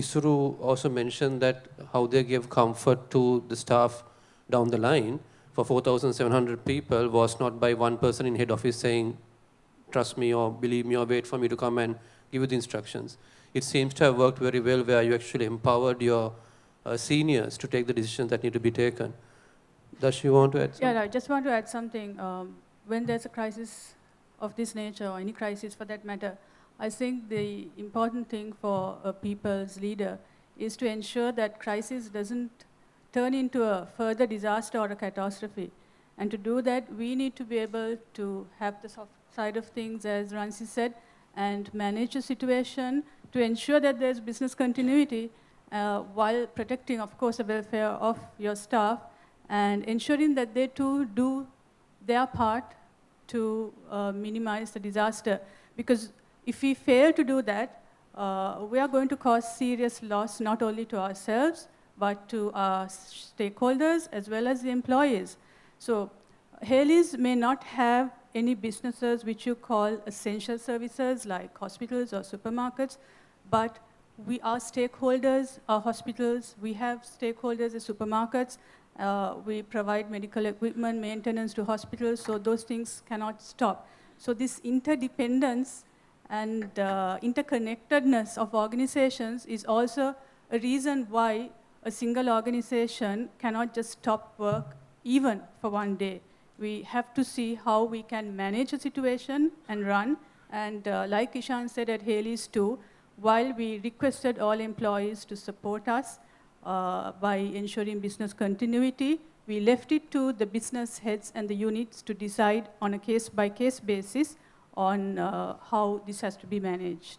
Isuru also mentioned that how they give comfort to the staff down the line for 4,700 people was not by one person in head office saying, trust me or believe me or wait for me to come and give you the instructions. It seems to have worked very well where you actually empowered your seniors to take the decisions that need to be taken. Does she want to add something? Yeah, I just want to add something. When there's a crisis of this nature, or any crisis for that matter, I think the important thing for a people's leader is to ensure that crisis doesn't turn into a further disaster or a catastrophe. And to do that, we need to be able to have the soft side of things, as Ransi said, and manage the situation to ensure that there's business continuity while protecting, of course, the welfare of your staff and ensuring that they too do their part to minimize the disaster. Because if we fail to do that, we are going to cause serious loss not only to ourselves, but to our stakeholders as well as the employees. So Haley's may not have any businesses which you call essential services like hospitals or supermarkets, but we are stakeholders, our hospitals, we have stakeholders as supermarkets, we provide medical equipment, maintenance to hospitals, so those things cannot stop. So this interdependence and interconnectedness of organizations is also a reason why a single organization cannot just stop work even for one day. We have to see how we can manage a situation and run. And like Ishan said at Haley's too, while we requested all employees to support us by ensuring business continuity, we left it to the business heads and the units to decide on a case-by-case basis on how this has to be managed.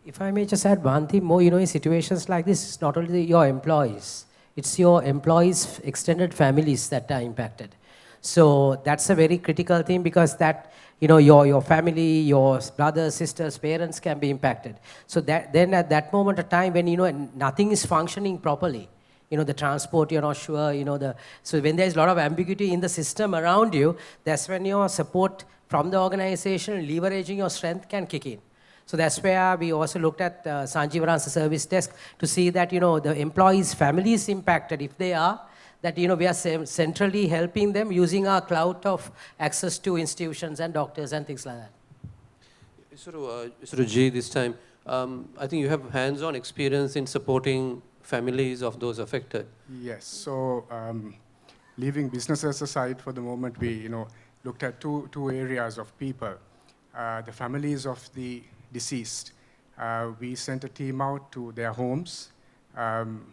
If I may just add one thing more, in situations like this, it's not only your employees, it's your employees' extended families that are impacted. So that's a very critical thing because that, your family, your brothers, sisters, parents can be impacted. So that then at that moment of time when, nothing is functioning properly, the transport, you're not sure, so when there's a lot of ambiguity in the system around you, that's when your support from the organization, leveraging your strength can kick in. So that's where we also looked at Sanjeevan's service desk to see that, the employees' families impacted, if they are, that, we are centrally helping them using our clout of access to institutions and doctors and things like that. Isuru Ji, this time, I think you have hands-on experience in supporting families of those affected. Yes, so leaving businesses aside for the moment, we looked at two areas of people. The families of the deceased. We sent a team out to their homes,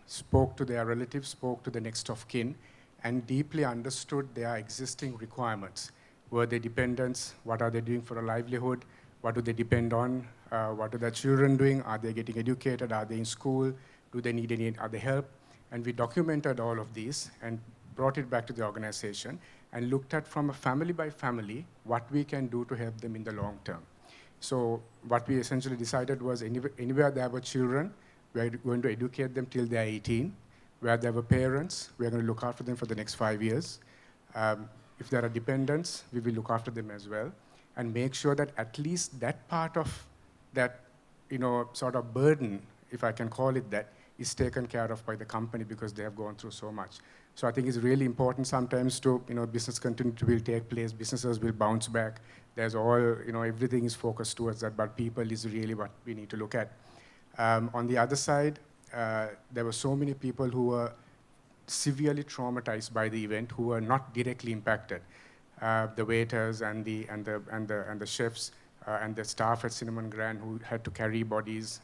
spoke to their relatives, spoke to the next of kin, and deeply understood their existing requirements. Were they dependents? What are they doing for a livelihood? What do they depend on? What are their children doing? Are they getting educated? Are they in school? Do they need any other help? And we documented all of these and brought it back to the organization and looked at from a family by family what we can do to help them in the long term. So what we essentially decided was anywhere there were children, we're going to educate them till they're 18. Where there were parents, we're going to look after them for the next 5 years. If there are dependents, we will look after them as well and make sure that at least that part of that, sort of burden, if I can call it that, is taken care of by the company because they have gone through so much. So I think it's really important sometimes to, business continuity will take place, businesses will bounce back. There's all, everything is focused towards that, but people is really what we need to look at. On the other side, there were so many people who were severely traumatized by the event who were not directly impacted. The waiters and the chefs and the staff at Cinnamon Grand who had to carry bodies,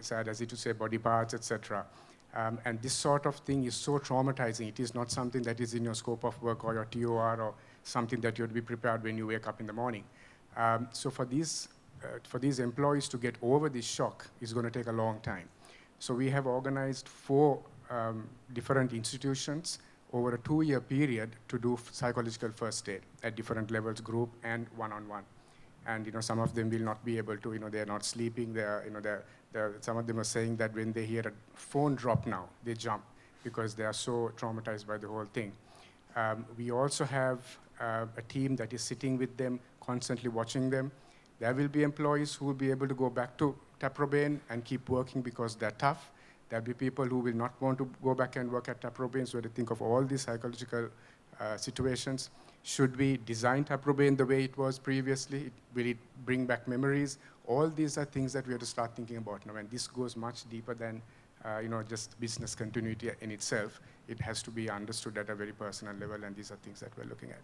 sad as it to say, body parts, etc. And this sort of thing is so traumatizing. It is not something that is in your scope of work or your TOR or something that you have to be prepared when you wake up in the morning. So for these employees to get over this shock is going to take a long time. So we have organized 4 different institutions over a 2-year period to do psychological first aid at different levels, group and one-on-one. And some of them will not be able to, they're not sleeping. Some of them are saying that when they hear a phone drop now, they jump because they are so traumatized by the whole thing. We also have a team that is sitting with them, constantly watching them, There will be employees who will be able to go back to Taprobane and keep working because they're tough. There'll be people who will not want to go back and work at Taprobane, so to think of all these psychological situations. Should we design Taprobane the way it was previously? Will it bring back memories? All these are things that we have to start thinking about now, and this goes much deeper than just business continuity in itself. It has to be understood at a very personal level, and these are things that we're looking at.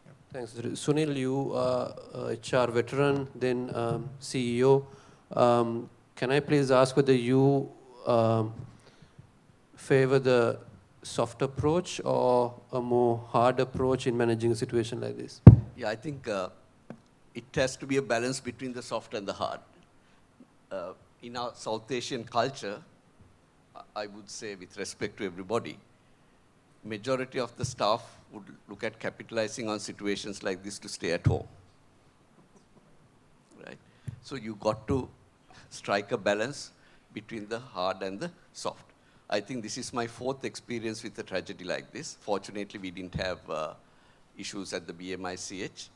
Yeah. Thanks. Sunil, you are HR veteran, then CEO. Can I please ask whether you favor the soft approach or a more hard approach in managing a situation like this? Yeah, I think it has to be a balance between the soft and the hard. In our South Asian culture, I would say with respect to everybody, majority of the staff would look at capitalizing on situations like this to stay at home. Right? So you got to strike a balance between the hard and the soft. I think this is my 4th experience with a tragedy like this. Fortunately, we didn't have issues at the BMICH,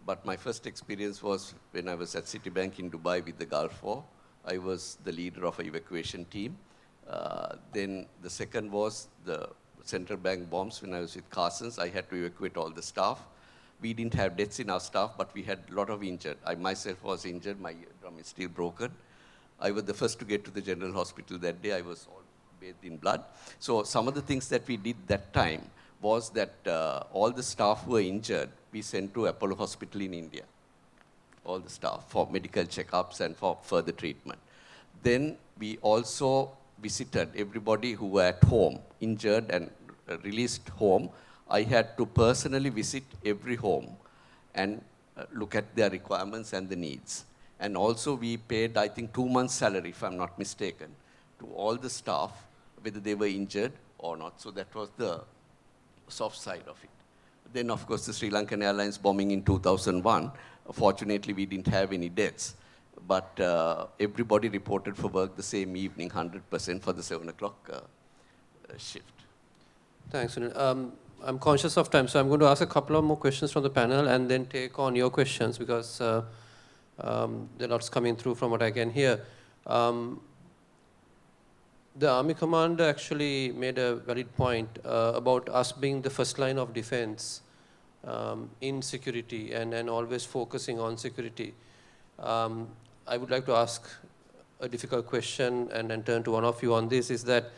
but my first experience was when I was at Citibank in Dubai with the Gulf War. I was the leader of an evacuation team. Then the second was the central bank bombs when I was with Carson's. I had to evacuate all the staff. We didn't have deaths in our staff, but we had a lot of injured. I myself was injured. My eardrum is still broken. I was the first to get to the general hospital that day. I was all bathed in blood. So some of the things that we did that time was that all the staff who were injured, we sent to Apollo Hospital in India, all the staff, for medical checkups and for further treatment. Then we also visited everybody who were at home, injured and released home. I had to personally visit every home and look at their requirements and the needs. And also we paid, I think, 2 months' salary, if I'm not mistaken, to all the staff, whether they were injured or not. So that was the soft side of it. Then, of course, the Sri Lankan Airlines bombing in 2001. Fortunately, we didn't have any deaths. But everybody reported for work the same evening, 100% for the 7 o'clock shift. Thanks, Sunil. I'm conscious of time, so I'm going to ask a couple of more questions from the panel and then take on your questions because there are lots coming through from what I can hear. The Army Commander actually made a valid point about us being the first line of defense in security and always focusing on security. I would like to ask a difficult question and then turn to one of you on this, is that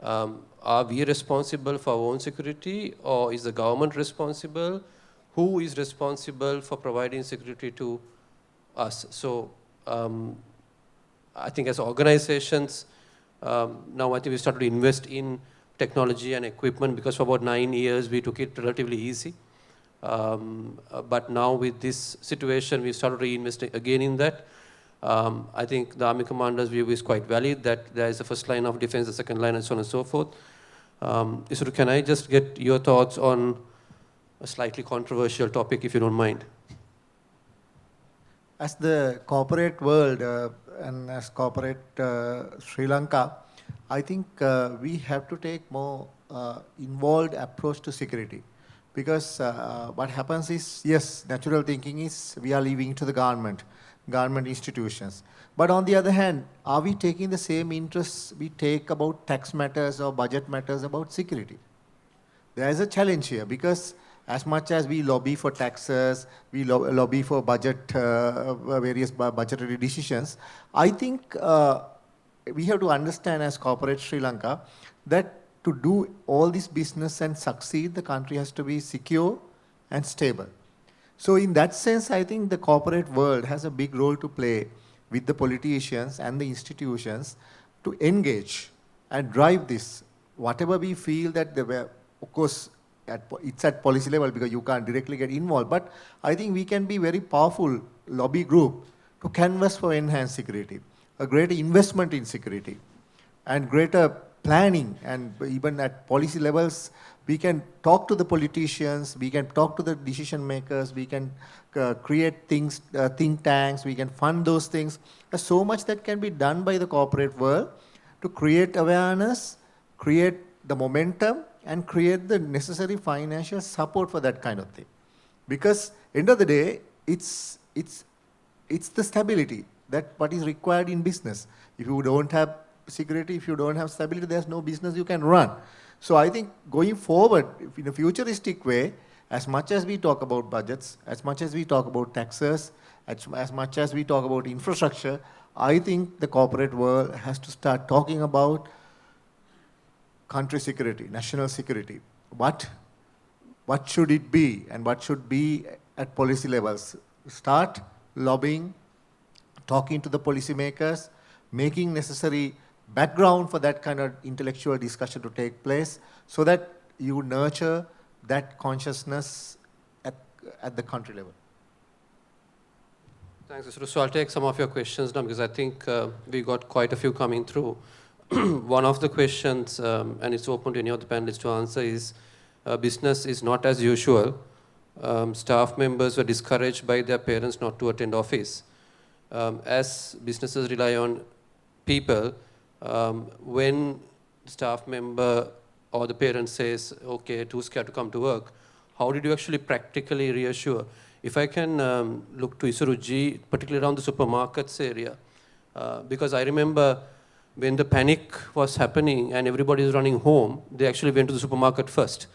are we responsible for our own security, or is the government responsible? Who is responsible for providing security to us? So I think as organizations, now I think we started to invest in technology and equipment because for about 9 years we took it relatively easy. But now with this situation, we started reinvesting again in that. I think the Army Commander's view is quite valid, that there is a first line of defense, the second line, and so on and so forth. Isuru, can I just get your thoughts on a slightly controversial topic, if you don't mind? As the corporate world and as corporate Sri Lanka, I think we have to take more involved approach to security. Because what happens is, yes, natural thinking is we are leaving it to the government institutions. But on the other hand, are we taking the same interests we take about tax matters or budget matters about security? There is a challenge here because as much as we lobby for taxes, we lobby for budget, various budgetary decisions, I think we have to understand as corporate Sri Lanka that to do all this business and succeed, the country has to be secure and stable. So in that sense, I think the corporate world has a big role to play with the politicians and the institutions to engage and drive this. Whatever we feel that they were, of course, it's at policy level because you can't directly get involved, but I think we can be very powerful lobby group to canvas for enhanced security, a greater investment in security, and greater planning, and even at policy levels, we can talk to the politicians, we can talk to the decision makers, we can create things, think tanks, we can fund those things. There's so much that can be done by the corporate world to create awareness, create the momentum, and create the necessary financial support for that kind of thing. Because end of the day, it's it's the stability that what is required in business. If you don't have security, if you don't have stability, there's no business you can run. So I think going forward, in a futuristic way, as much as we talk about budgets, as much as we talk about taxes, as much as we talk about infrastructure, I think the corporate world has to start talking about country security, national security. What should it be and what should be at policy levels? Start lobbying, talking to the policymakers, making necessary background for that kind of intellectual discussion to take place so that you nurture that consciousness at the country level. Thanks, Isru. So I'll take some of your questions now because I think we got quite a few coming through. One of the questions, and it's open to any of the panelists to answer, is business is not as usual. Staff members were discouraged by their parents not to attend office. As businesses rely on people, when staff member or the parent says, okay, too scared to come to work, how did you actually practically reassure? If I can look to Isuruji, particularly around the supermarkets area, because I remember when the panic was happening and everybody was running home, they actually went to the supermarket first.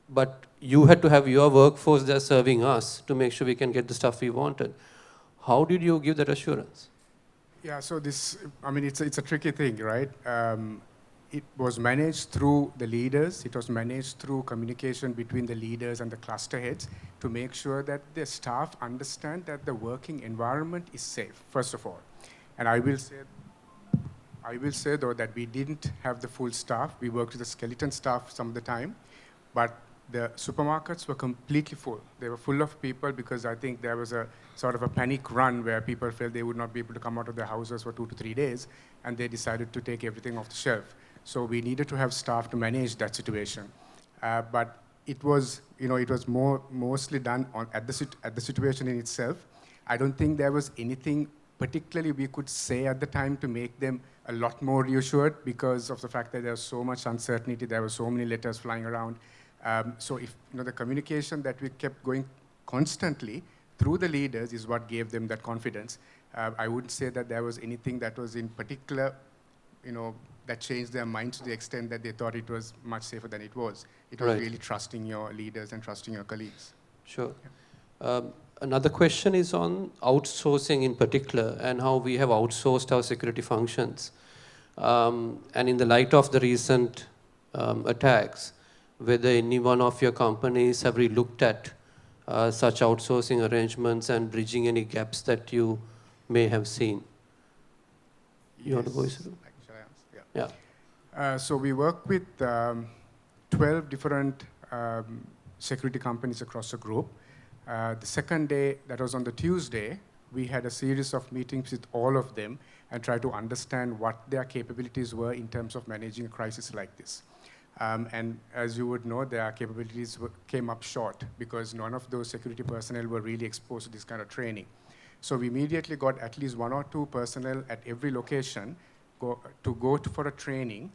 But you had to have your workforce there serving us to make sure we can get the stuff we wanted. How did you give that assurance? Yeah, so this, I mean, it's a tricky thing, right? It was managed through the leaders. It was managed through communication between the leaders and the cluster heads to make sure that the staff understand that the working environment is safe, first of all. And I will say though that we didn't have the full staff. We worked with the skeleton staff some of the time, but the supermarkets were completely full. They were full of people because I think there was a sort of a panic run where people felt they would not be able to come out of their houses for 2 to 3 days, and they decided to take everything off the shelf. So we needed to have staff to manage that situation. But it was, it was mostly done at the situation in itself. I don't think there was anything particularly we could say at the time to make them a lot more reassured because of the fact that there was so much uncertainty, there were so many letters flying around. So if the communication that we kept going constantly through the leaders is what gave them that confidence. I wouldn't say that there was anything that was in particular, that changed their minds to the extent that they thought it was much safer than it was. It was really trusting your leaders and trusting your colleagues. Sure. Another question is on outsourcing in particular and how we have outsourced our security functions. And in the light of the recent attacks, whether any one of your companies have re-looked at such outsourcing arrangements and bridging any gaps that you may have seen. You want to go, Isru? Yeah. So we work with 12 different security companies across the group. The second day, that was on the Tuesday, we had a series of meetings with all of them and tried to understand what their capabilities were in terms of managing a crisis like this. And as you would know, their capabilities came up short because none of those security personnel were really exposed to this kind of training. So we immediately got at least 1 or 2 personnel at every location to go for a training.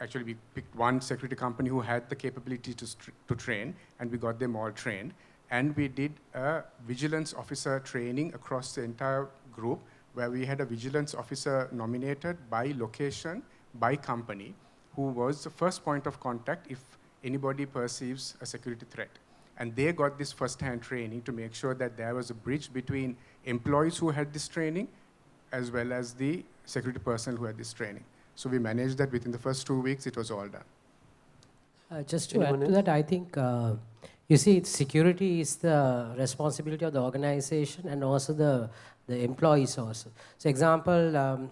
Actually, we picked one security company who had the capability to train, and we got them all trained. And we did a vigilance officer training across the entire group, where we had a vigilance officer nominated by location, by company, who was the first point of contact if anybody perceives a security threat. And they got this first-hand training to make sure that there was a bridge between employees who had this training as well as the security personnel who had this training. So we managed that within the first 2 weeks, it was all done. Just to add to that, I think, you see, security is the responsibility of the organization and also the employees also. So example,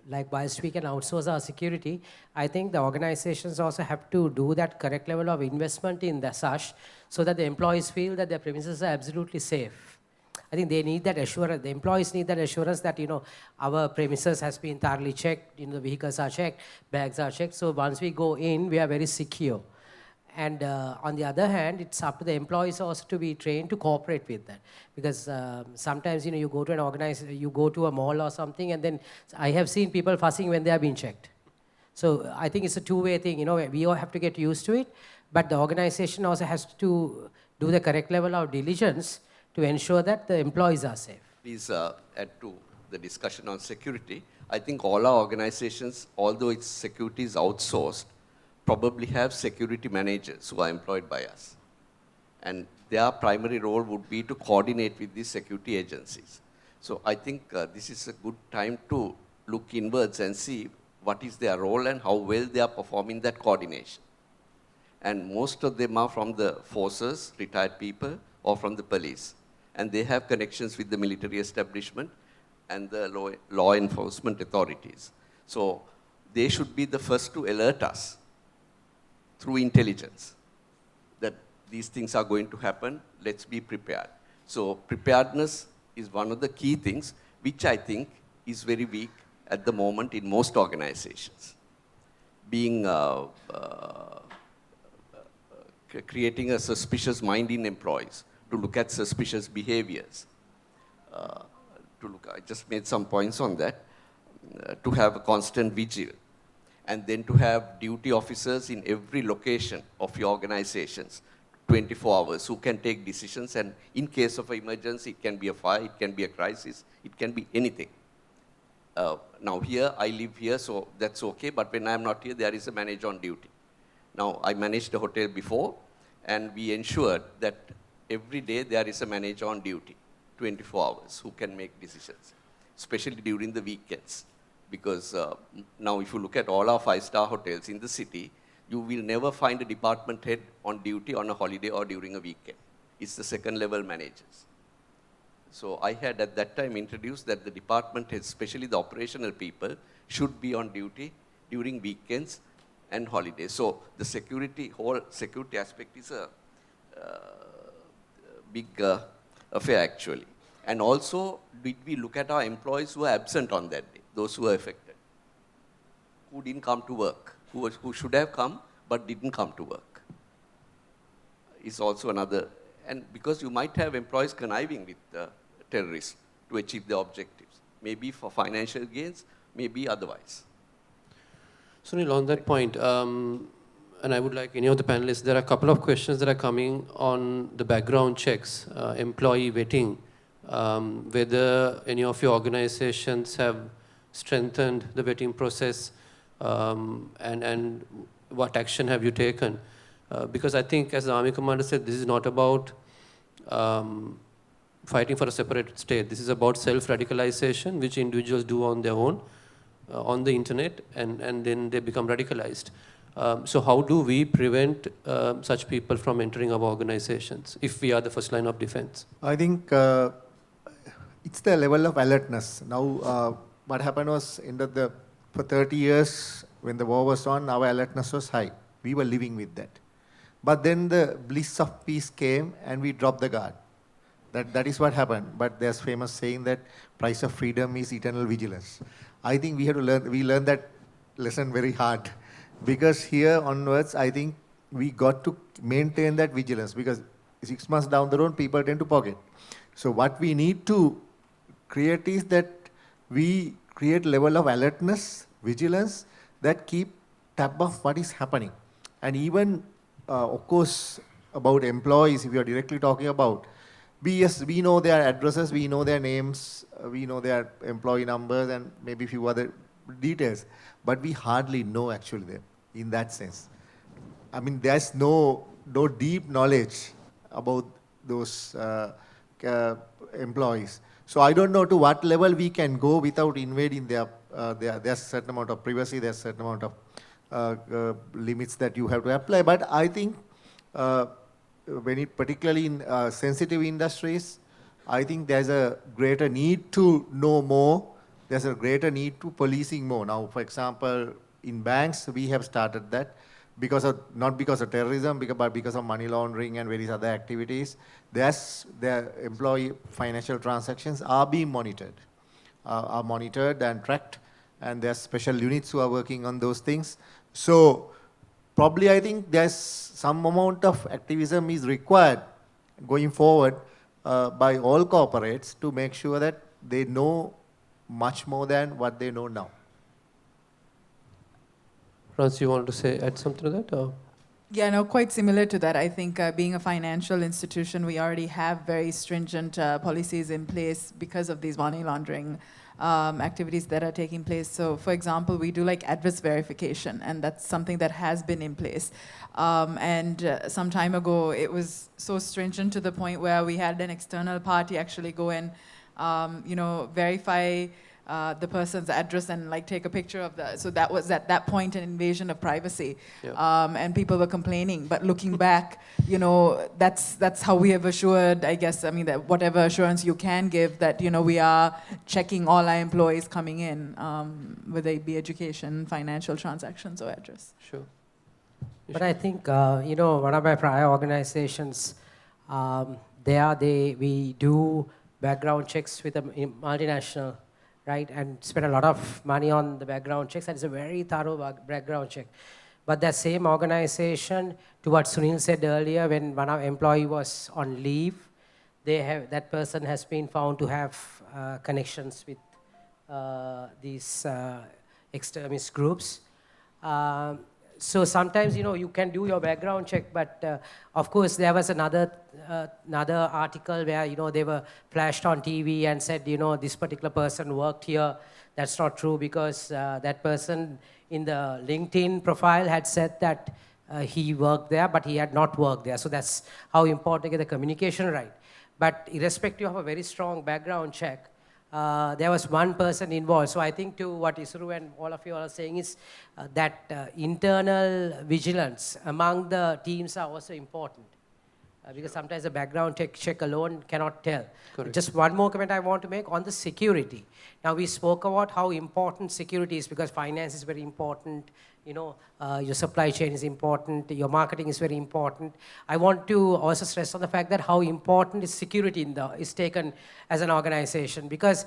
like whilst we can outsource our security, I think the organizations also have to do that correct level of investment in the SASH so that the employees feel that their premises are absolutely safe. I think they need that assurance, the employees need that assurance that, our premises has been thoroughly checked, the vehicles are checked, bags are checked. So once we go in, we are very secure. And on the other hand, it's up to the employees also to be trained to cooperate with that. Because sometimes, you go to an organization, you go to a mall or something, and then I have seen people fussing when they are being checked. So I think it's a two-way thing, we all have to get used to it, but the organization also has to do the correct level of diligence to ensure that the employees are safe. Please add to the discussion on security. I think all our organizations, although its security is outsourced, probably have security managers who are employed by us. And their primary role would be to coordinate with these security agencies. So I think this is a good time to look inwards and see what is their role and how well they are performing that coordination. And most of them are from the forces, retired people, or from the police. And they have connections with the military establishment and the law enforcement authorities. So they should be the first to alert us through intelligence that these things are going to happen, let's be prepared. So preparedness is one of the key things which I think is very weak at the moment in most organizations. Being creating a suspicious mind in employees to look at suspicious behaviors. I just made some points on that. To have a constant vigil, and then to have duty officers in every location of your organizations, 24 hours, who can take decisions, and in case of an emergency, it can be a fire, it can be a crisis, it can be anything. Now here, I live here, so that's okay, but when I'm not here, there is a manager on duty. Now, I managed a hotel before, and we ensured that every day there is a manager on duty, 24 hours, who can make decisions, especially during the weekends. Because now if you look at all our 5-star hotels in the city, you will never find a department head on duty on a holiday or during a weekend. It's the second level managers. So I had at that time introduced that the department heads, especially the operational people, should be on duty during weekends and holidays. So the whole security aspect is a big affair actually. And also, did we look at our employees who are absent on that day, those who are affected, who didn't come to work, who should have come but didn't come to work, is also another. And because you might have employees conniving with terrorists to achieve their objectives, maybe for financial gains, maybe otherwise. Sunil, on that point, and I would like any of the panelists, there are a couple of questions that are coming on the background checks, employee vetting, whether any of your organizations have strengthened the vetting process, and what action have you taken? Because I think, as the Army Commander said, this is not about fighting for a separate state. This is about self-radicalization, which individuals do on their own, on the internet, and then they become radicalized. So how do we prevent such people from entering our organizations if we are the first line of defense? I think it's the level of alertness. Now, what happened was, for 30 years, when the war was on, our alertness was high. We were living with that. But then the bliss of peace came and we dropped the guard. That is what happened. But there's famous saying that price of freedom is eternal vigilance. I think we learned that lesson very hard. Because here onwards, I think we got to maintain that vigilance, because 6 months down the road, people tend to forget. So what we need to create is that we create level of alertness, vigilance, that keep tab of what is happening. And even, of course, about employees, if you are directly talking about, we know their addresses, we know their names, we know their employee numbers, and maybe a few other details. But we hardly know actually them in that sense. I mean, there's no deep knowledge about those employees. So I don't know to what level we can go without invading there's a certain amount of privacy, there's a certain amount of limits that you have to apply. But I think particularly in sensitive industries, I think there's a greater need to know more. There's a greater need to policing more. Now, for example, in banks, we have started that not because of terrorism, but because of money laundering and various other activities. Their employee financial transactions are being monitored, and tracked, and there are special units who are working on those things. So probably I think there's some amount of activism is required going forward by all corporates to make sure that they know much more than what they know now. Franz, you wanted to add something to that? Or? Yeah, no, quite similar to that. I think being a financial institution, we already have very stringent policies in place because of these money laundering activities that are taking place. So, for example, we do like address verification, and that's something that has been in place. Some time ago, it was so stringent to the point where we had an external party actually go and, verify the person's address and like take a picture of that. So that was at that point an invasion of privacy, and people were complaining. But looking back, that's how we have assured, I guess, I mean, that whatever assurance you can give that we are checking all our employees coming in, whether it be education, financial transactions, or address. Sure. But I think one of my prior organizations, we do background checks with a multinational. Right, and spend a lot of money on the background checks, and it's a very thorough background check. But that same organization, to what Sunil said earlier, when one of employee was on leave, that person has been found to have connections with these extremist groups. So sometimes, you can do your background check, but of course there was another article where, they were flashed on TV and said, this particular person worked here. That's not true, because that person in the LinkedIn profile had said that he worked there, but he had not worked there. So that's how important to get the communication right. But irrespective of a very strong background check, there was one person involved. So I think to what Isuru and all of you are saying is that internal vigilance among the teams are also important. Because sometimes the background check alone cannot tell. Correct. Just one more comment I want to make on the security. Now we spoke about how important security is, because finance is very important, your supply chain is important, your marketing is very important. I want to also stress on the fact that how important is security is taken as an organization, because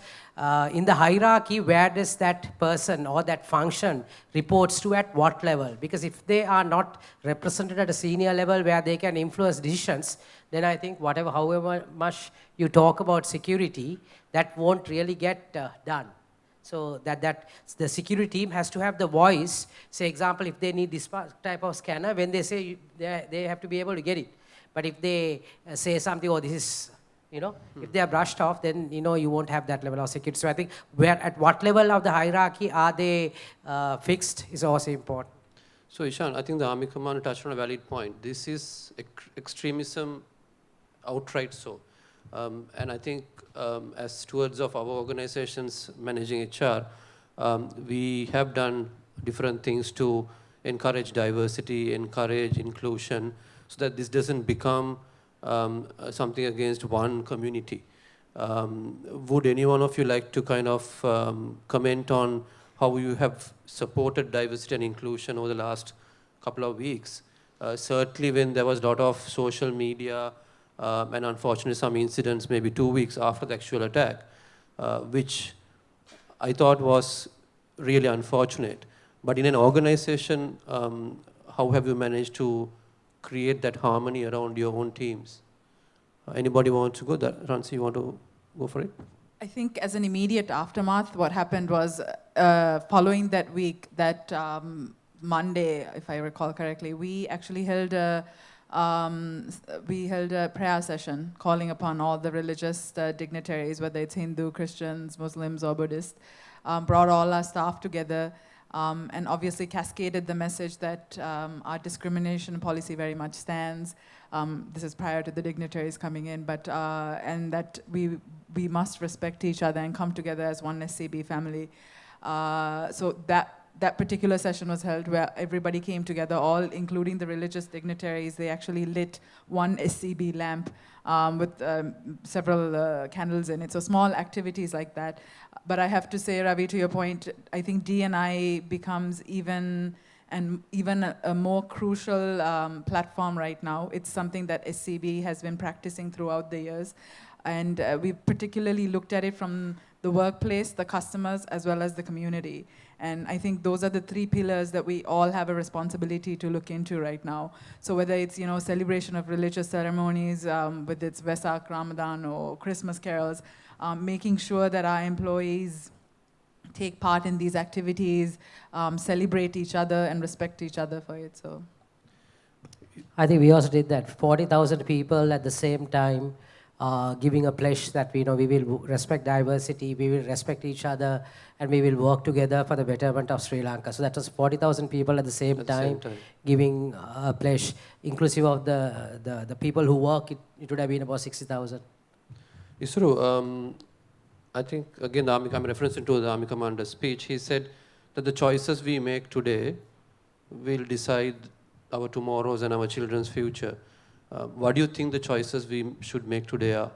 in the hierarchy, where does that person or that function reports to at what level? Because if they are not represented at a senior level where they can influence decisions, then I think however much you talk about security, that won't really get done. So that the security team has to have the voice. Say, example, if they need this type of scanner, when they say they have to be able to get it. But if they say something, this is, if they are brushed off, then you won't have that level of security. So I think at what level of the hierarchy are they fixed is also important. So Ishan, I think the Army Commander touched on a valid point. This is extremism outright so. And I think as stewards of our organizations managing HR, we have done different things to encourage diversity, encourage inclusion, so that this doesn't become something against one community. Would any one of you like to kind of comment on how you have supported diversity and inclusion over the last couple of weeks? Certainly when there was a lot of social media, and unfortunately some incidents maybe 2 weeks after the actual attack, which I thought was really unfortunate. But in an organization, how have you managed to create that harmony around your own teams? Anybody want to go? Ransi, you want to go for it? I think as an immediate aftermath, what happened was following that week, that Monday, if I recall correctly, we actually held a prayer session calling upon all the religious dignitaries, whether it's Hindu, Christians, Muslims, or Buddhist, brought all our staff together, and obviously cascaded the message that our discrimination policy very much stands. This is prior to the dignitaries coming in, but and that we must respect each other and come together as one SCB family. So that particular session was held where everybody came together, all including the religious dignitaries. They actually lit one SCB lamp with several candles in it. So small activities like that. But I have to say, Ravi, to your point, I think D&I becomes even a more crucial platform right now. It's something that SCB has been practicing throughout the years. And we particularly looked at it from the workplace, the customers, as well as the community. And I think those are the three pillars that we all have a responsibility to look into right now. So whether it's, celebration of religious ceremonies, whether it's Vesak, Ramadan, or Christmas carols, making sure that our employees take part in these activities, celebrate each other, and respect each other for it. So, I think we also did that. 40,000 people at the same time giving a pledge that we will respect diversity, we will respect each other, and we will work together for the betterment of Sri Lanka. So that was 40,000 people at the same time giving a pledge, inclusive of the people who work. It would have been about 60,000. Isuru, I think, again, I'm referencing to the Army Commander's speech. He said that the choices we make today will decide our tomorrows and our children's future. What do you think the choices we should make today are?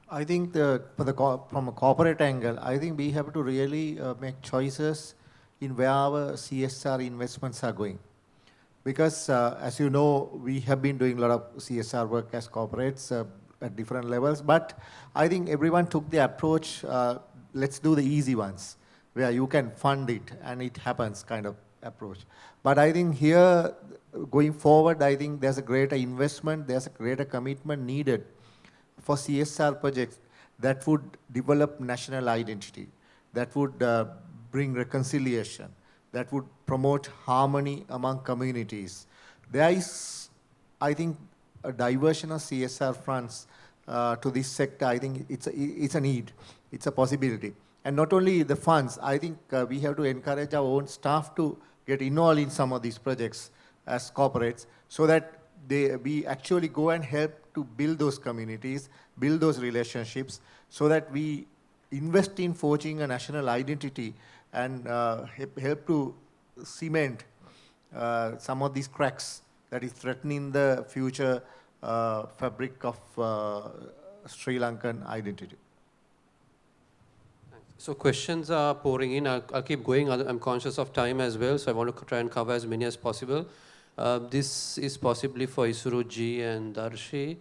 I think from a corporate angle, I think we have to really make choices in where our CSR investments are going. Because as you know, we have been doing a lot of CSR work as corporates at different levels, but I think everyone took the approach, let's do the easy ones, where you can fund it and it happens kind of approach. But I think here, going forward, I think there's a greater investment, there's a greater commitment needed for CSR projects that would develop national identity, that would bring reconciliation, that would promote harmony among communities. There is, I think, a diversion of CSR funds to this sector. I think it's a need, it's a possibility. And not only the funds, I think we have to encourage our own staff to get involved in some of these projects as corporates, so that we actually go and help to build those communities, build those relationships, so that we invest in forging a national identity and help to cement some of these cracks that is threatening the future fabric of Sri Lankan identity. So questions are pouring in. I'll keep going. I'm conscious of time as well, so I want to try and cover as many as possible. This is possibly for Isuru Ji and Darshi.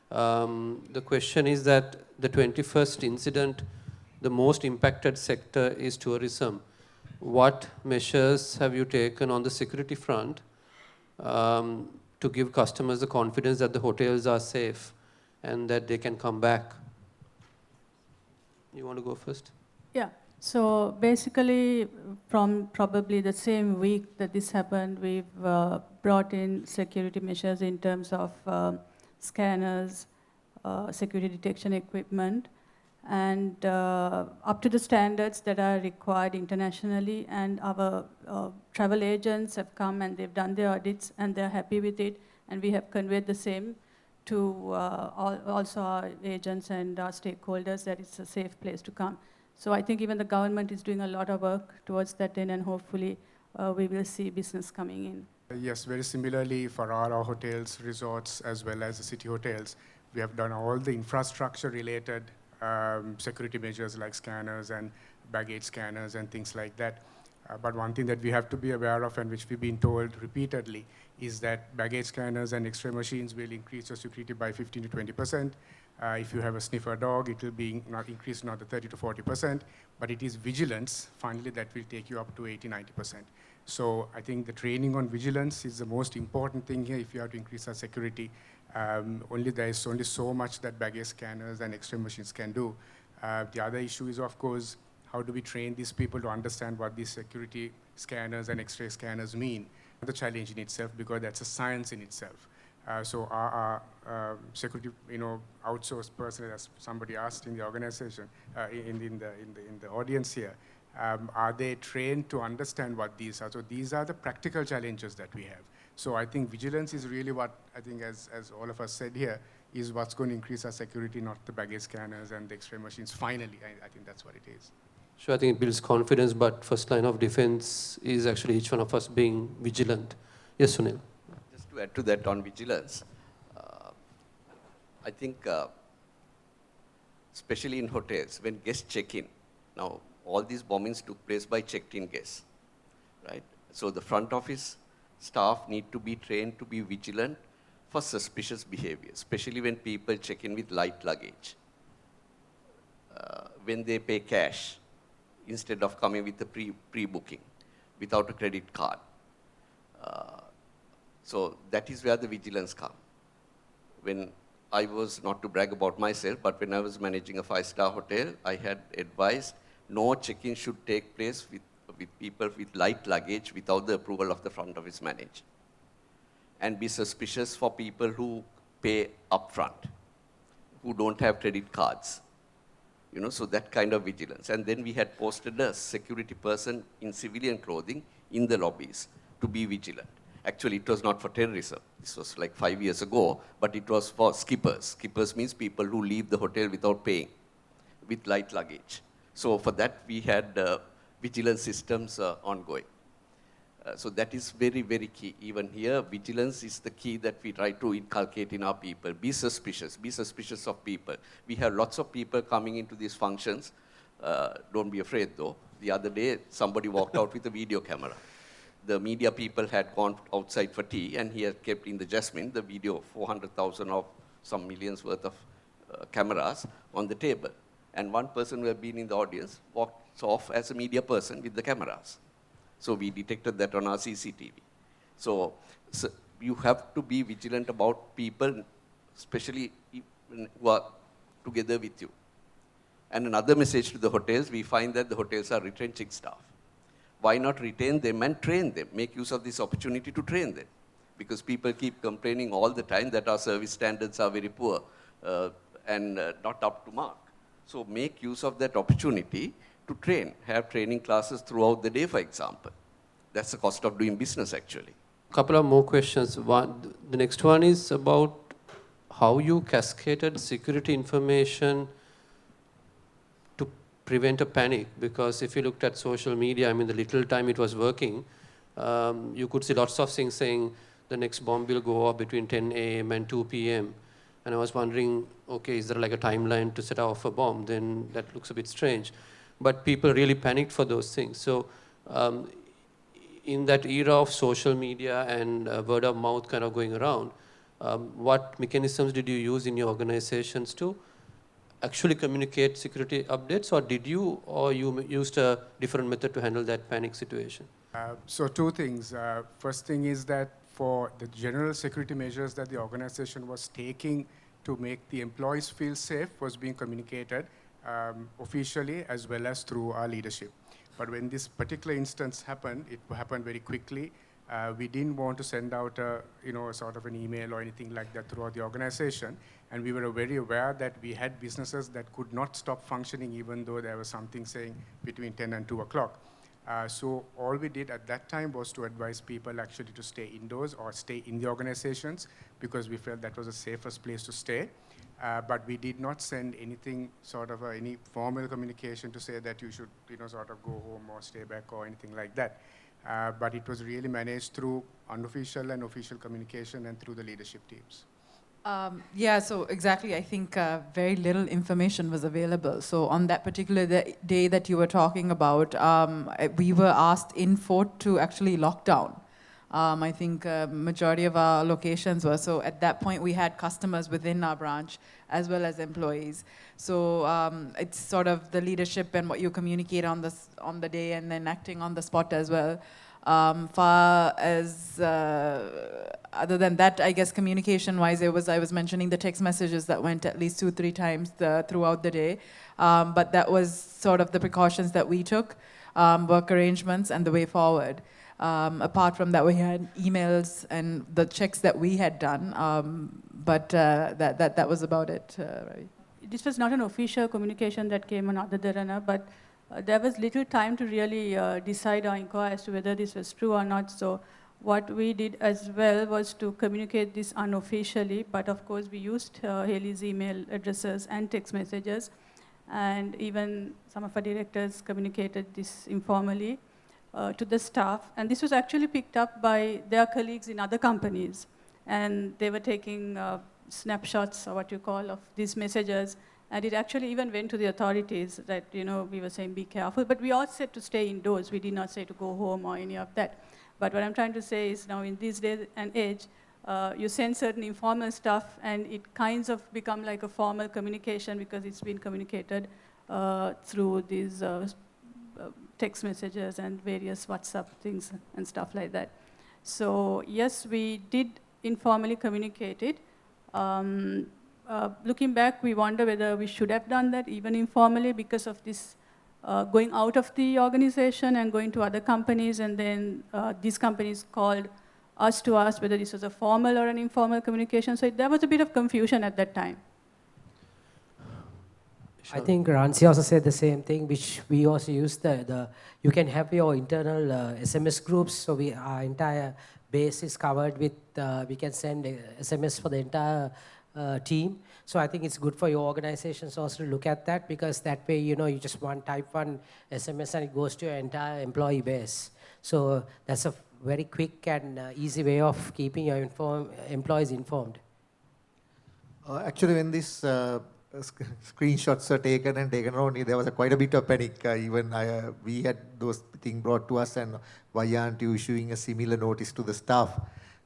The question is that the 21st incident, the most impacted sector is tourism. What measures have you taken on the security front to give customers the confidence that the hotels are safe and that they can come back? You want to go first? Yeah, so basically from probably the same week that this happened, we've brought in security measures in terms of scanners, security detection equipment, and up to the standards that are required internationally. And our travel agents have come and they've done their audits and they're happy with it. And we have conveyed the same to also our agents and our stakeholders that it's a safe place to come. So I think even the government is doing a lot of work towards that end, and hopefully we will see business coming in. Yes, very similarly for our hotels, resorts, as well as the city hotels, we have done all the infrastructure-related security measures like scanners and baggage scanners and things like that. But one thing that we have to be aware of, and which we've been told repeatedly, is that baggage scanners and X-ray machines will increase your security by 15 to 20%. If you have a sniffer dog, it will be increased another 30 to 40%, but it is vigilance, finally, that will take you up to 80, 90%. So I think the training on vigilance is the most important thing here if you have to increase our security. There is only so much that baggage scanners and X-ray machines can do. The other issue is, of course, how do we train these people to understand what these security scanners and X-ray scanners mean? The challenge in itself, because that's a science in itself. So our security, outsourced person, as somebody asked in the organization, in the audience here, are they trained to understand what these are? So these are the practical challenges that we have. So I think vigilance is really what I think, as all of us said here, is what's going to increase our security, not the baggage scanners and the X-ray machines. Finally, I think that's what it is. Sure, I think it builds confidence, but first line of defense is actually each one of us being vigilant. Yes, Sunil. Just to add to that on vigilance, I think especially in hotels, when guests check in, now all these bombings took place by checked-in guests, right? So the front office staff need to be trained to be vigilant for suspicious behavior, especially when people check in with light luggage. When they pay cash, instead of coming with a pre-booking, without a credit card. So that is where the vigilance comes. When I was, not to brag about myself, but when I was managing a 5-star hotel, I had advised no check-in should take place with people with light luggage without the approval of the front office manager. and be suspicious for people who pay upfront, who don't have credit cards. You know, so that kind of vigilance. And then we had posted a security person in civilian clothing in the lobbies to be vigilant. Actually, it was not for terrorism. This was like 5 years ago, but it was for skippers. Skippers means people who leave the hotel without paying, with light luggage. So for that, we had vigilance systems ongoing. So that is very, very key. Even here, vigilance is the key that we try to inculcate in our people. Be suspicious of people. We have lots of people coming into these functions. Don't be afraid though. The other day, somebody walked out with a video camera. The media people had gone outside for tea, and he had kept in the Jasmine the video, 400,000 of some millions worth of cameras on the table. And one person who had been in the audience walked off as a media person with the cameras. So we detected that on our CCTV. So you have to be vigilant about people, especially who are together with you. And another message to the hotels, we find that the hotels are retrenching staff. Why not retain them and train them? Make use of this opportunity to train them. Because people keep complaining all the time that our service standards are very poor and not up to mark. So make use of that opportunity to train, have training classes throughout the day, for example. That's the cost of doing business, actually. Couple of more questions. The next one is about how you cascaded security information to prevent a panic. Because if you looked at social media, I mean, the little time it was working, you could see lots of things saying the next bomb will go off between 10 a.m. and 2 p.m. And I was wondering, okay, is there like a timeline to set off a bomb? Then that looks a bit strange. But people really panicked for those things. So in that era of social media and word of mouth kind of going around, what mechanisms did you use in your organizations to actually communicate security updates, or you used a different method to handle that panic situation? So two things. First thing is that for the general security measures that the organization was taking to make the employees feel safe was being communicated officially as well as through our leadership. But when this particular instance happened, it happened very quickly. We didn't want to send out a, sort of an email or anything like that throughout the organization. And we were very aware that we had businesses that could not stop functioning even though there was something saying between 10 and 2 o'clock. So all we did at that time was to advise people actually to stay indoors or stay in the organizations because we felt that was the safest place to stay. But we did not send anything sort of any formal communication to say that you should sort of go home or stay back or anything like that. But it was really managed through unofficial and official communication and through the leadership teams. Yeah, so exactly, I think very little information was available. So on that particular day that you were talking about, we were asked in Fort to actually lock down. I think majority of our locations were. So at that point, we had customers within our branch as well as employees. So it's sort of the leadership and what you communicate on the day and then acting on the spot as well. Far as other than that, I guess communication-wise, I was mentioning the text messages that went at least 2-3 times throughout the day. But that was sort of the precautions that we took, work arrangements, and the way forward. Apart from that, we had emails and the checks that we had done, but that was about it. Ravi. This was not an official communication that came on Adadharana, but there was little time to really decide or inquire as to whether this was true or not. So what we did as well was to communicate this unofficially, but of course we used Haley's email addresses and text messages, and even some of our directors communicated this informally to the staff. And this was actually picked up by their colleagues in other companies, and they were taking snapshots, or what you call, of these messages. And it actually even went to the authorities that, we were saying be careful. But we all said to stay indoors. We did not say to go home or any of that. But what I'm trying to say is now in this day and age, you send certain informal stuff and it kinds of become like a formal communication because it's been communicated through these text messages and various WhatsApp things and stuff like that. So yes, we did informally communicate it. Looking back, we wonder whether we should have done that even informally because of this going out of the organization and going to other companies, and then these companies called us to us whether this was a formal or an informal communication. So there was a bit of confusion at that time. I think Ransi also said the same thing, which we also use you can have your internal SMS groups, so our entire base is covered with, we can send SMS for the entire team. So I think it's good for your organizations also to look at that, because that way, you just type one SMS and it goes to your entire employee base. So that's a very quick and easy way of keeping your employees informed. Actually, when these screenshots are taken around, there was quite a bit of panic. Even we had those things brought to us, and why aren't you issuing a similar notice to the staff?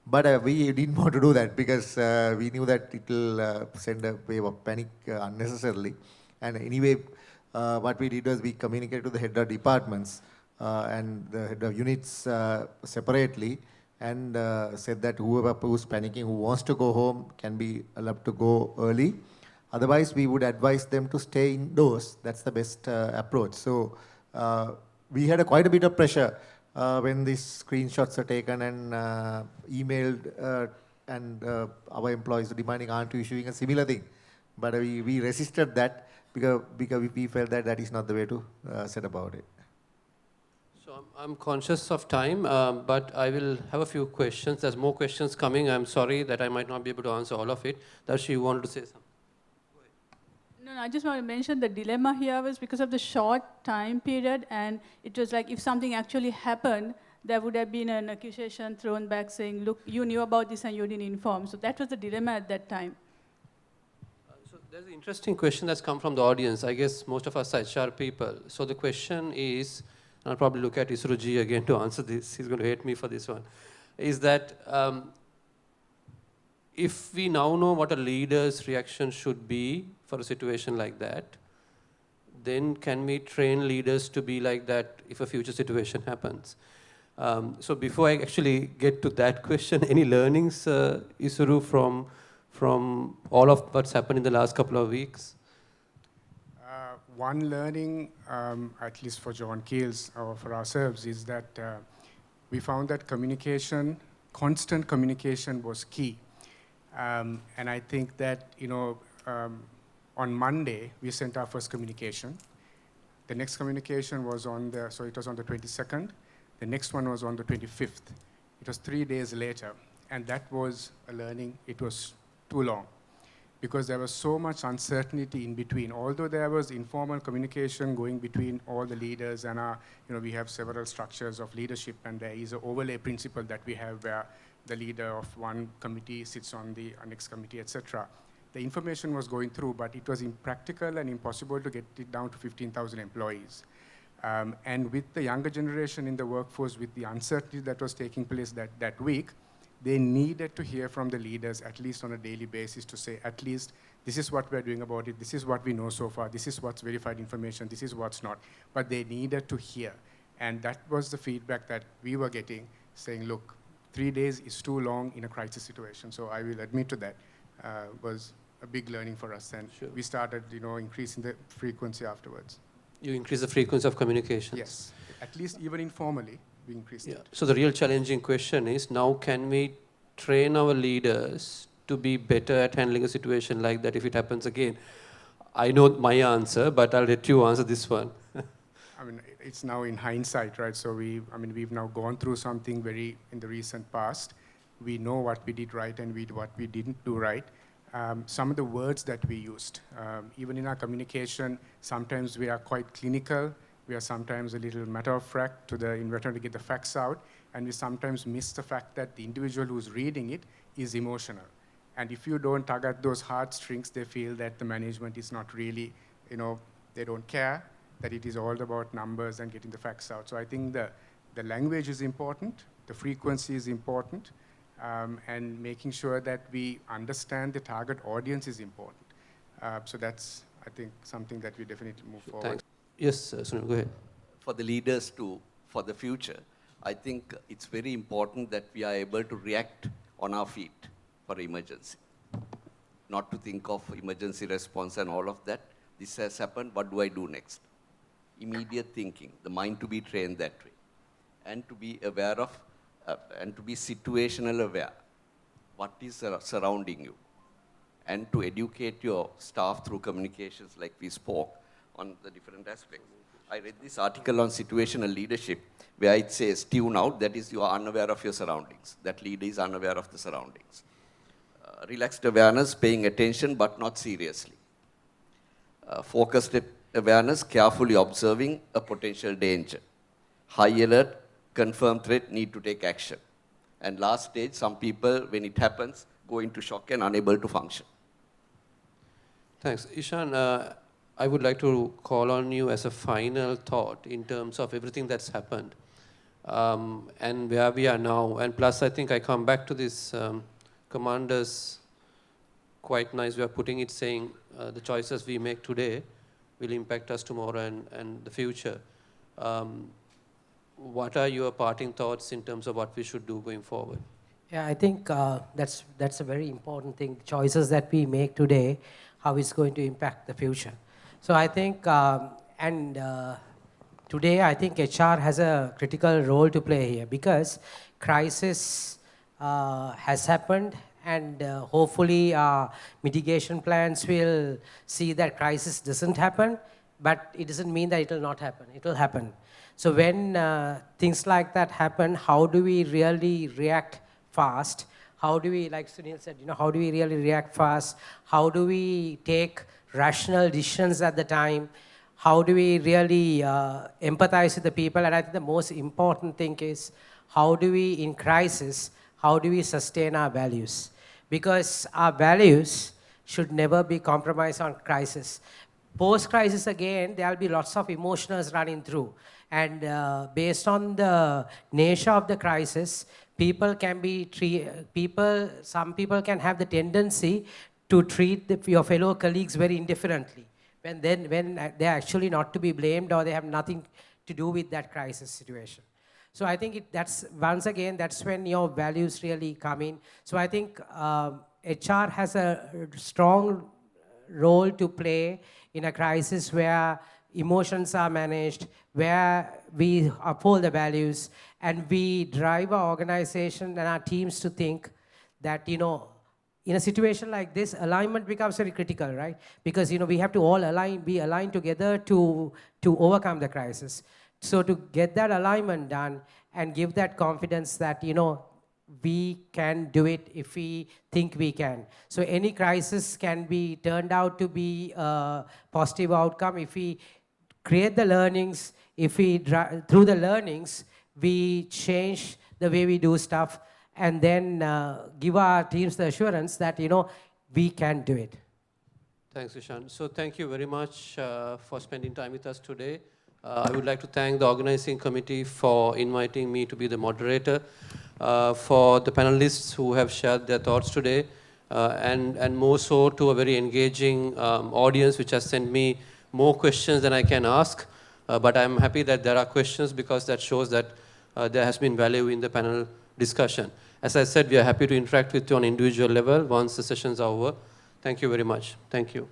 But we didn't want to do that, because we knew that it will send a wave of panic unnecessarily. And anyway, what we did was we communicated to the head of departments and the head of units separately, and said that who's panicking, who wants to go home, can be allowed to go early. Otherwise, we would advise them to stay indoors. That's the best approach. So we had quite a bit of pressure when these screenshots are taken and emailed, and our employees were demanding, aren't you issuing a similar thing? But we resisted that because we felt that that is not the way to set about it. So I'm conscious of time, but I will have a few questions. There's more questions coming. I'm sorry that I might not be able to answer all of it. Darshi, you wanted to say something? No, I just want to mention the dilemma here was because of the short time period, and it was like if something actually happened, there would have been an accusation thrown back saying, look, you knew about this and you didn't inform. So that was the dilemma at that time. So there's an interesting question that's come from the audience. I guess most of us are HR people. So the question is, and I'll probably look at Isuruji again to answer this. He's going to hate me for this one. Is that if we now know what a leader's reaction should be for a situation like that, then can we train leaders to be like that if a future situation happens? So before I actually get to that question, any learnings, Isuru, from all of what's happened in the last couple of weeks? One learning, at least for John Keels or for ourselves, is that we found that communication, constant communication was key. And I think that, on Monday, we sent our first communication. The next communication was so it was on the 22nd. The next one was on the 25th. It was 3 days later. And that was a learning. It was too long, because there was so much uncertainty in between. Although there was informal communication going between all the leaders, and we have several structures of leadership, and there is an overlay principle that we have where the leader of one committee sits on the next committee, etc. The information was going through, but it was impractical and impossible to get it down to 15,000 employees. And with the younger generation in the workforce, with the uncertainty that was taking place that week, they needed to hear from the leaders, at least on a daily basis, to say, at least, this is what we're doing about it, this is what we know so far, this is what's verified information, this is what's not. But they needed to hear. And that was the feedback that we were getting, saying, look, 3 days is too long in a crisis situation. So I will admit to that, was a big learning for us. And sure, we started, increasing the frequency afterwards. You increase the frequency of communication? Yes, at least even informally, we increased it. So the real challenging question is, now can we train our leaders to be better at handling a situation like that if it happens again? I know my answer, but I'll let you answer this one. I mean, it's now in hindsight, right? So we've now gone through something in the recent past. We know what we did right and what we didn't do right. Some of the words that we used, even in our communication, sometimes we are quite clinical. We are sometimes a little matter-of-fact in order to get the facts out. And we sometimes miss the fact that the individual who's reading it is emotional. And if you don't tug at those heartstrings, they feel that the management is not really, they don't care, that it is all about numbers and getting the facts out. So I think the language is important, the frequency is important, and making sure that we understand the target audience is important. So that's, I think, something that we definitely move forward. Thanks. Yes, Sunil, go ahead. For the leaders for the future, I think it's very important that we are able to react on our feet for emergency. Not to think of emergency response and all of that. This has happened, what do I do next? Immediate thinking, the mind to be trained that way. And to be aware of and to be situational aware. What is surrounding you? And to educate your staff through communications like we spoke on the different aspects. I read this article on situational leadership where it says, tune out, that is you are unaware of your surroundings. That leader is unaware of the surroundings. Relaxed awareness, paying attention but not seriously. Focused awareness, carefully observing a potential danger. High alert, confirmed threat, need to take action. And last stage, some people, when it happens, go into shock and unable to function. Thanks. Ishan, I would like to call on you as a final thought in terms of everything that's happened and where we are now. And plus, I think I come back to this commander's quite nice way of putting it, saying the choices we make today will impact us tomorrow and the future. What are your parting thoughts in terms of what we should do going forward? Yeah, I think that's a very important thing. Choices that we make today, how it's going to impact the future. So I think, today I think HR has a critical role to play here because crisis has happened, and hopefully mitigation plans will see that crisis doesn't happen, but it doesn't mean that it will not happen. It will happen. So when things like that happen, how do we really react fast? How do we, like Sunil said, how do we really react fast? How do we take rational decisions at the time? How do we really empathize with the people? And I think the most important thing is, how do we, in crisis, how do we sustain our values? Because our values should never be compromised on crisis. Post-crisis, again, there will be lots of emotions running through. And based on the nature of the crisis, people can be some people can have the tendency to treat your fellow colleagues very indifferently when they're actually not to be blamed, or they have nothing to do with that crisis situation. So I think that's when your values really come in. So I think HR has a strong role to play in a crisis where emotions are managed, where we uphold the values, and we drive our organization and our teams to think that, in a situation like this, alignment becomes very critical, right? Because, we have to all be aligned together to overcome the crisis. So to get that alignment done and give that confidence that, we can do it if we think we can. So any crisis can be turned out to be a positive outcome if we create the learnings, if we, through the learnings, we change the way we do stuff, and then give our teams the assurance that, we can do it. Thanks, Ishan. So thank you very much for spending time with us today. I would like to thank the organizing committee for inviting me to be the moderator, for the panelists who have shared their thoughts today, and more so to a very engaging audience which has sent me more questions than I can ask. But I'm happy that there are questions, because that shows that there has been value in the panel discussion. As I said, we are happy to interact with you on individual level once the sessions are over. Thank you very much. Thank you.